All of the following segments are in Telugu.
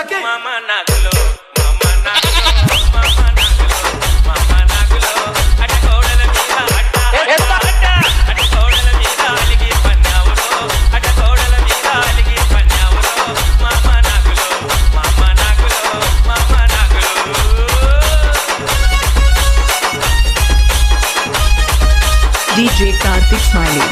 దిశలకి మామ నాగులో మామ నాగులో మామ నాగులో మామ నాగులో అట కోడల మీద అట కోడల మీద అలిగి పన్నావులో అట కోడల మీద అలిగి పన్నావులో మామ నాగులో మామ నాగులో మామ నాగులో DJ Karthik Smiley.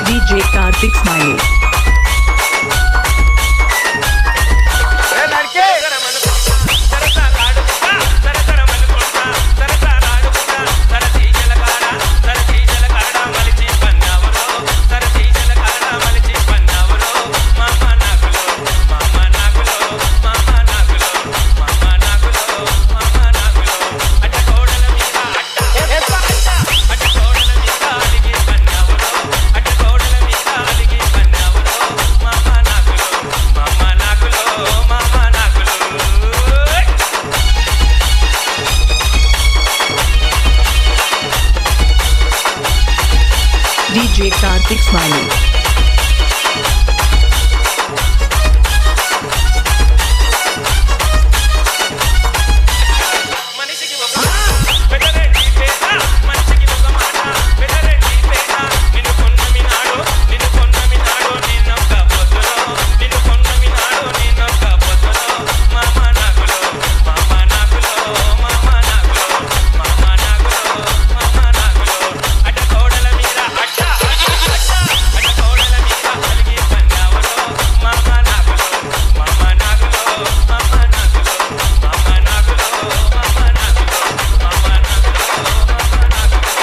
DJ Karthik Smiley. DJ Karthik Smiley.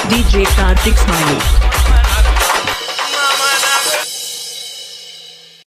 DJ Karthik Smiley.